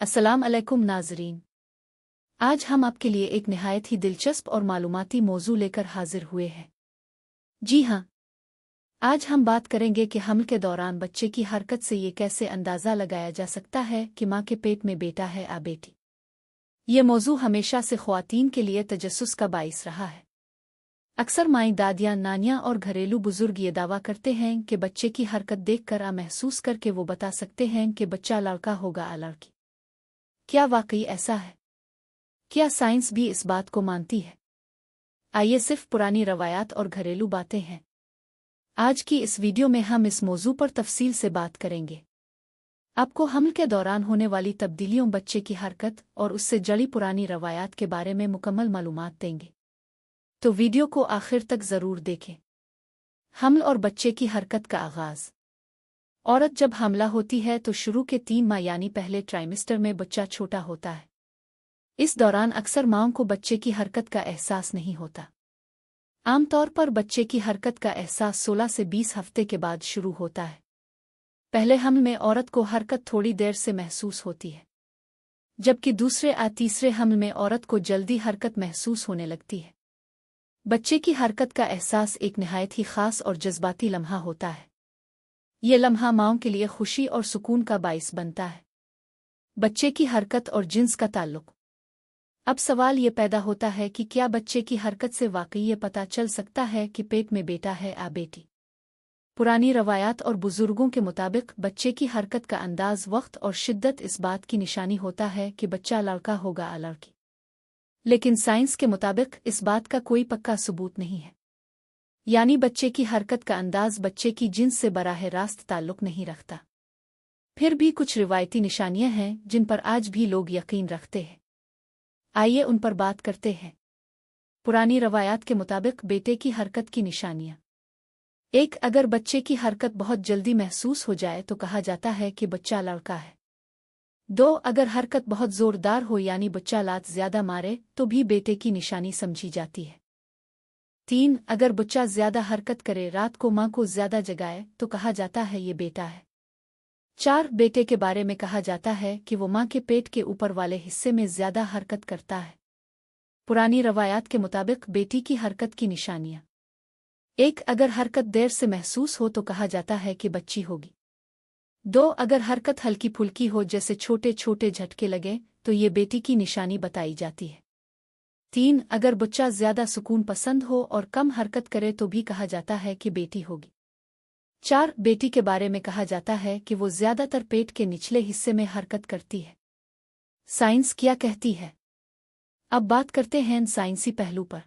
अस्सलाम अलैकुम नाज़रीन। आज हम आपके लिए एक निहायत ही दिलचस्प और मालूमाती मौजू लेकर हाजिर हुए हैं। जी हाँ, आज हम बात करेंगे कि हमल के दौरान बच्चे की हरकत से ये कैसे अंदाज़ा लगाया जा सकता है कि माँ के पेट में बेटा है या बेटी। ये मौजू हमेशा से ख़वातीन के लिए तजस्सुस का बाइस रहा है। अक्सर माएँ, दादियाँ, नानियाँ और घरेलू बुजुर्ग ये दावा करते हैं कि बच्चे की हरकत देखकर महसूस करके वो बता सकते हैं कि बच्चा लड़का होगा या लड़की। क्या वाकई ऐसा है? क्या साइंस भी इस बात को मानती है? आइए सिर्फ पुरानी रवायात और घरेलू बातें हैं। आज की इस वीडियो में हम इस मौजू पर तफसील से बात करेंगे। आपको हमल के दौरान होने वाली तब्दीलियों, बच्चे की हरकत और उससे जुड़ी पुरानी रवायात के बारे में मुकम्मल मालूमात देंगे। तो वीडियो को आखिर तक ज़रूर देखें। हमल और बच्चे की हरकत का आगाज़। औरत जब हमला होती है तो शुरू के 3 माह यानी पहले ट्राइमेस्टर में बच्चा छोटा होता है। इस दौरान अक्सर माँओं को बच्चे की हरकत का एहसास नहीं होता। आमतौर पर बच्चे की हरकत का एहसास 16 से 20 हफ्ते के बाद शुरू होता है। पहले हमल में औरत को हरकत थोड़ी देर से महसूस होती है, जबकि दूसरे या तीसरे हमल में औरत को जल्दी हरकत महसूस होने लगती है। बच्चे की हरकत का एहसास एक निहायत ही ख़ास और जज्बाती लम्हा होता है। ये लम्हा माँओं के लिए खुशी और सुकून का बाइस बनता है। बच्चे की हरकत और जिन्स का ताल्लुक। अब सवाल ये पैदा होता है कि क्या बच्चे की हरकत से वाकई ये पता चल सकता है कि पेट में बेटा है या बेटी। पुरानी रवायात और बुजुर्गों के मुताबिक बच्चे की हरकत का अंदाज, वक्त और शिद्दत इस बात की निशानी होता है कि बच्चा लड़का होगा या लड़की। लेकिन साइंस के मुताबिक इस बात का कोई पक्का सबूत नहीं है। यानी बच्चे की हरकत का अंदाज बच्चे की जिन्स से बराह रास्त ताल्लुक नहीं रखता। फिर भी कुछ रिवायती निशानियां हैं जिन पर आज भी लोग यकीन रखते हैं। आइए उन पर बात करते हैं। पुरानी रवायात के मुताबिक बेटे की हरकत की निशानियां। 1. अगर बच्चे की हरकत बहुत जल्दी महसूस हो जाए तो कहा जाता है कि बच्चा लड़का है। 2. अगर हरकत बहुत जोरदार हो यानी बच्चा लात ज्यादा मारे तो भी बेटे की निशानी समझी जाती है। 3. अगर बच्चा ज्यादा हरकत करे, रात को माँ को ज्यादा जगाए तो कहा जाता है ये बेटा है। 4. बेटे के बारे में कहा जाता है कि वो माँ के पेट के ऊपर वाले हिस्से में ज्यादा हरकत करता है। पुरानी रवायात के मुताबिक बेटी की हरकत की निशानियां। 1. अगर हरकत देर से महसूस हो तो कहा जाता है कि बच्ची होगी। 2. अगर हरकत हल्की फुल्की हो, जैसे छोटे छोटे झटके लगे, तो ये बेटी की निशानी बताई जाती है। 3. अगर बच्चा ज्यादा सुकून पसंद हो और कम हरकत करे तो भी कहा जाता है कि बेटी होगी। 4. बेटी के बारे में कहा जाता है कि वो ज्यादातर पेट के निचले हिस्से में हरकत करती है। साइंस क्या कहती है? अब बात करते हैं साइंसी पहलू पर।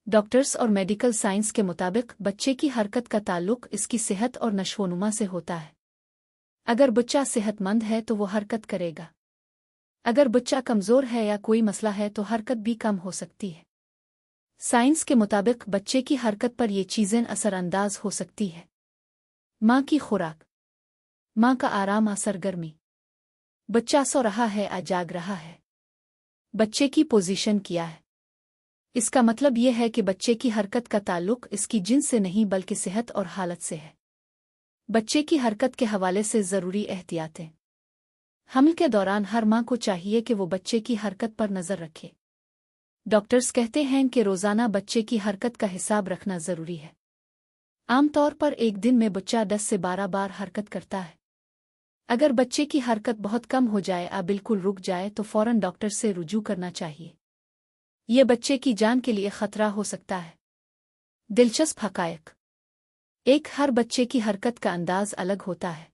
डॉक्टर्स और मेडिकल साइंस के मुताबिक बच्चे की हरकत का ताल्लुक इसकी सेहत और नशोनुमा से होता है। अगर बच्चा सेहतमंद है तो वो हरकत करेगा। अगर बच्चा कमजोर है या कोई मसला है तो हरकत भी कम हो सकती है। साइंस के मुताबिक बच्चे की हरकत पर ये चीजें असरअंदाज हो सकती है। माँ की खुराक, माँ का आराम या सरगर्मी, बच्चा सो रहा है या जाग रहा है, बच्चे की पोजीशन क्या है। इसका मतलब यह है कि बच्चे की हरकत का ताल्लुक इसकी जिन्स से नहीं बल्कि सेहत और हालत से है। बच्चे की हरकत के हवाले से ज़रूरी एहतियातें। हमल के दौरान हर माँ को चाहिए कि वो बच्चे की हरकत पर नज़र रखे। डॉक्टर्स कहते हैं कि रोज़ाना बच्चे की हरकत का हिसाब रखना ज़रूरी है। आमतौर पर एक दिन में बच्चा 10 से 12 बार हरकत करता है। अगर बच्चे की हरकत बहुत कम हो जाए या बिल्कुल रुक जाए तो फौरन डॉक्टर से रुजू करना चाहिए। ये बच्चे की जान के लिए खतरा हो सकता है। दिलचस्प हकायक। 1. हर बच्चे की हरकत का अंदाज अलग होता है।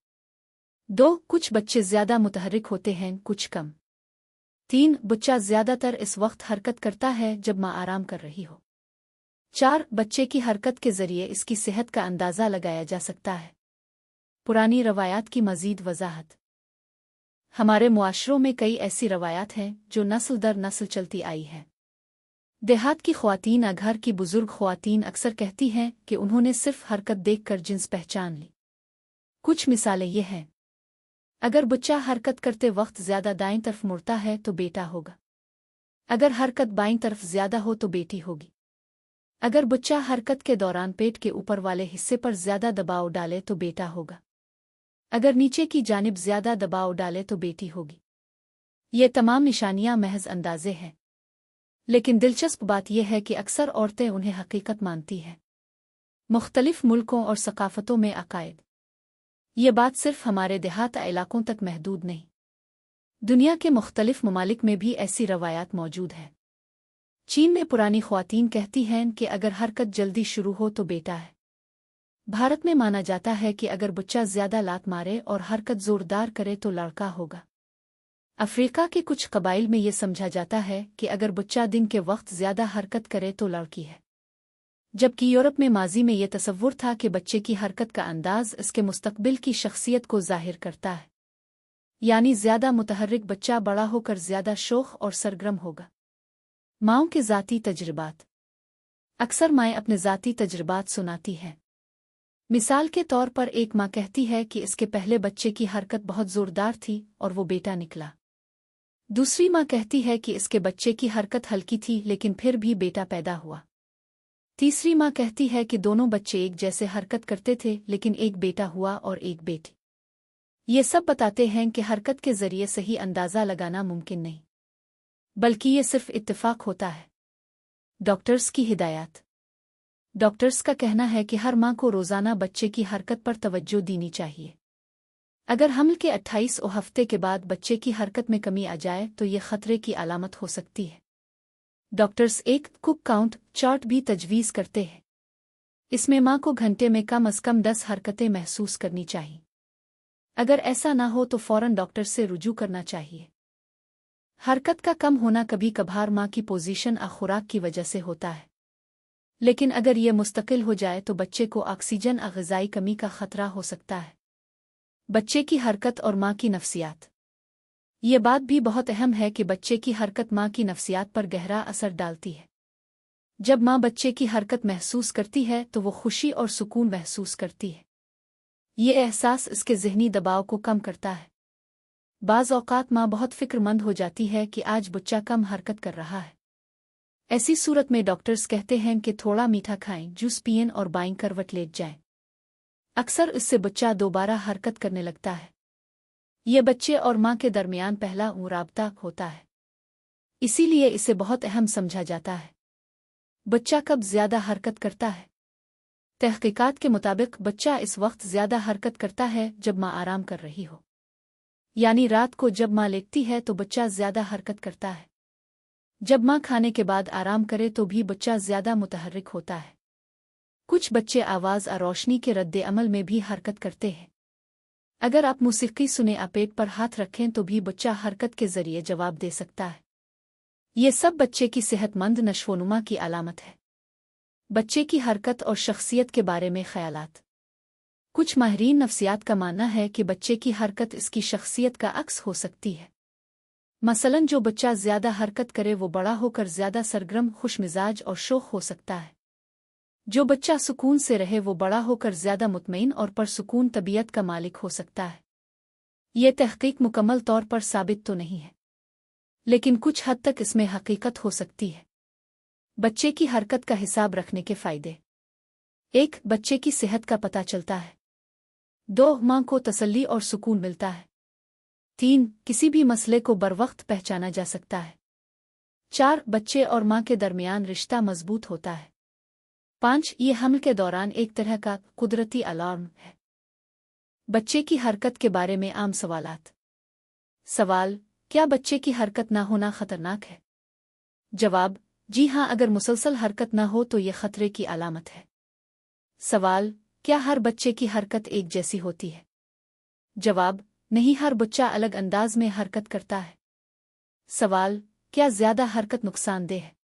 2. कुछ बच्चे ज्यादा मुतहरिक होते हैं, कुछ कम। 3. बच्चा ज्यादातर इस वक्त हरकत करता है जब माँ आराम कर रही हो। 4. बच्चे की हरकत के जरिए इसकी सेहत का अंदाजा लगाया जा सकता है। पुरानी रवायात की मजीद वजाहत। हमारे मुआशरों में कई ऐसी रवायात हैं जो नस्ल दर नस्ल चलती आई हैं। देहात की ख्वातीन या घर की बुजुर्ग ख्वातीन अक्सर कहती हैं कि उन्होंने सिर्फ हरकत देखकर जिन्स पहचान ली। कुछ मिसालें ये हैं। अगर बच्चा हरकत करते वक्त ज्यादा दाईं तरफ मुड़ता है तो बेटा होगा। अगर हरकत बाईं तरफ ज्यादा हो तो बेटी होगी। अगर बच्चा हरकत के दौरान पेट के ऊपर वाले हिस्से पर ज्यादा दबाव डाले तो बेटा होगा। अगर नीचे की जानिब ज्यादा दबाव डाले तो बेटी होगी। ये तमाम निशानियां महज अंदाजे हैं, लेकिन दिलचस्प बात यह है कि अक्सर औरतें उन्हें हकीकत मानती हैं। मुख्तलिफ मुल्कों और सकाफ़तों में अकायद। ये बात सिर्फ हमारे देहात इलाकों तक महदूद नहीं, दुनिया के मुख्तलिफ ममालिक में भी ऐसी रवायात मौजूद हैं। चीन में पुरानी ख्वातीन कहती हैं कि अगर हरकत जल्दी शुरू हो तो बेटा है। भारत में माना जाता है कि अगर बच्चा ज्यादा लात मारे और हरकत जोरदार करे तो लड़का होगा। अफ्रीका के कुछ कबाइल में ये समझा जाता है कि अगर बच्चा दिन के वक्त ज्यादा हरकत करे तो लड़की है, जबकि यूरोप में माजी में ये तसव्वुर था कि बच्चे की हरकत का अंदाज इसके मुस्तकबिल की शख्सियत को जाहिर करता है, यानी ज्यादा मुतहर्रिक बच्चा बड़ा होकर ज्यादा शोख और सरगर्म होगा। माँओं के ज़ाती तजुर्बात। अक्सर माएँ अपने ज़ाती तजुर्बात सुनाती हैं। मिसाल के तौर पर एक माँ कहती है कि इसके पहले बच्चे की हरकत बहुत ज़ोरदार थी और वो बेटा निकला। दूसरी माँ कहती है कि इसके बच्चे की हरकत हल्की थी लेकिन फिर भी बेटा पैदा हुआ। तीसरी माँ कहती है कि दोनों बच्चे एक जैसे हरकत करते थे लेकिन एक बेटा हुआ और एक बेटी। ये सब बताते हैं कि हरकत के ज़रिए सही अंदाज़ा लगाना मुमकिन नहीं, बल्कि ये सिर्फ इत्तेफाक होता है। डॉक्टर्स की हिदायत। डॉक्टर्स का कहना है कि हर माँ को रोज़ाना बच्चे की हरकत पर तवज्जो देनी चाहिए। अगर हमल के 28 हफ्ते के बाद बच्चे की हरकत में कमी आ जाए तो ये खतरे की अलामत हो सकती है। डॉक्टर्स एक कुक काउंट चार्ट भी तजवीज़ करते हैं। इसमें माँ को घंटे में कम अज़ कम 10 हरकतें महसूस करनी चाहिए। अगर ऐसा ना हो तो फ़ौरन डॉक्टर से रुजू करना चाहिए। हरकत का कम होना कभी कभार माँ की पोजीशन और खुराक की वजह से होता है, लेकिन अगर यह मुस्तकिल हो जाए तो बच्चे को ऑक्सीजन और ग़िज़ाई कमी का खतरा हो सकता है। बच्चे की हरकत और माँ की नफ्सियात। ये बात भी बहुत अहम है कि बच्चे की हरकत माँ की नफ्सियात पर गहरा असर डालती है। जब माँ बच्चे की हरकत महसूस करती है तो वो खुशी और सुकून महसूस करती है। ये एहसास इसके ज़हनी दबाव को कम करता है। बाज़ औक़ात माँ बहुत फ़िक्रमंद हो जाती है कि आज बच्चा कम हरकत कर रहा है। ऐसी सूरत में डॉक्टर्स कहते हैं कि थोड़ा मीठा खाएं, जूस पिएं और बाईं करवट लेट जाएं। अक्सर इससे बच्चा दोबारा हरकत करने लगता है। ये बच्चे और माँ के दरमियान पहला मुराबता होता है, इसीलिए इसे बहुत अहम समझा जाता है। बच्चा कब ज़्यादा हरकत करता है? तहक़ीक़ात के मुताबिक बच्चा इस वक्त ज़्यादा हरकत करता है जब माँ आराम कर रही हो, यानी रात को जब माँ लेटती है तो बच्चा ज़्यादा हरकत करता है। जब माँ खाने के बाद आराम करे तो भी बच्चा ज़्यादा मुतहर्रिक होता है। कुछ बच्चे आवाज़ और रोशनी के रद्द अमल में भी हरकत करते हैं। अगर आप मौसीक़ी सुने और पेट पर हाथ रखें तो भी बच्चा हरकत के ज़रिए जवाब दे सकता है। ये सब बच्चे की सेहतमंद नशोनुमा की अलामत है। बच्चे की हरकत और शख्सियत के बारे में ख़यालात। कुछ माहिरीन नफ्सियात का मानना है कि बच्चे की हरकत इसकी शख्सियत का अक्स हो सकती है। मसलन जो बच्चा ज़्यादा हरकत करे वो बड़ा होकर ज़्यादा सरगर्म, खुशमिजाज और शोख हो सकता है। जो बच्चा सुकून से रहे वो बड़ा होकर ज़्यादा मुतमईन और परसुकून तबीयत का मालिक हो सकता है। ये तहक़ीक़ मुकम्मल तौर पर साबित तो नहीं है, लेकिन कुछ हद तक इसमें हकीकत हो सकती है। बच्चे की हरकत का हिसाब रखने के फ़ायदे। 1. बच्चे की सेहत का पता चलता है। 2. माँ को तसल्ली और सुकून मिलता है। 3. किसी भी मसले को बरवक्त पहचाना जा सकता है। 4. बच्चे और माँ के दरमियान रिश्ता मजबूत होता है। 5. ये हमल के दौरान एक तरह का कुदरती अलार्म है। बच्चे की हरकत के बारे में आम सवालात। सवाल: क्या बच्चे की हरकत ना होना खतरनाक है? जवाब: जी हाँ, अगर मुसलसल हरकत ना हो तो ये खतरे की अलामत है। सवाल: क्या हर बच्चे की हरकत एक जैसी होती है? जवाब: नहीं, हर बच्चा अलग अंदाज में हरकत करता है। सवाल: क्या ज़्यादा हरकत नुकसानदेह है?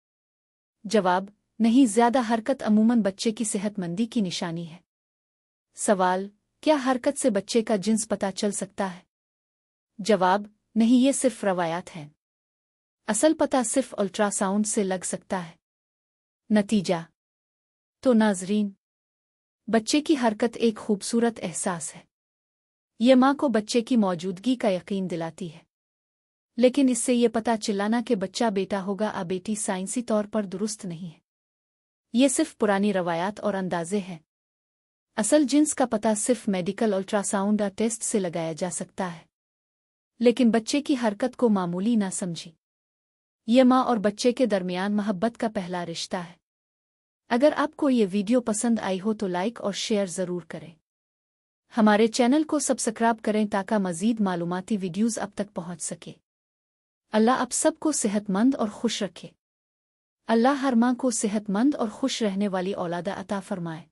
जवाब: नहीं, ज़्यादा हरकत अमूमन बच्चे की सेहतमंदी की निशानी है। सवाल: क्या हरकत से बच्चे का जिन्स पता चल सकता है? जवाब: नहीं, ये सिर्फ रवायात हैं। असल पता सिर्फ अल्ट्रासाउंड से लग सकता है। नतीजा। तो नाज़रीन, बच्चे की हरकत एक खूबसूरत एहसास है। ये माँ को बच्चे की मौजूदगी का यकीन दिलाती है, लेकिन इससे ये पता चिल्लाना कि बच्चा बेटा होगा या बेटी साइंसी तौर पर दुरुस्त नहीं है। ये सिर्फ पुरानी रवायात और अंदाजे हैं। असल जिन्स का पता सिर्फ मेडिकल अल्ट्रासाउंड या टेस्ट से लगाया जा सकता है। लेकिन बच्चे की हरकत को मामूली ना समझी। ये माँ और बच्चे के दरमियान मोहब्बत का पहला रिश्ता है। अगर आपको ये वीडियो पसंद आई हो तो लाइक और शेयर ज़रूर करें। हमारे चैनल को सब्सक्राइब करें ताकि मज़ीद मालूमाती वीडियोज़ अब तक पहुँच सके। अल्लाह आप सबको सेहतमंद और खुश रखे। अल्लाह हर माँ को सेहतमंद और खुश रहने वाली औलाद अता फरमाए।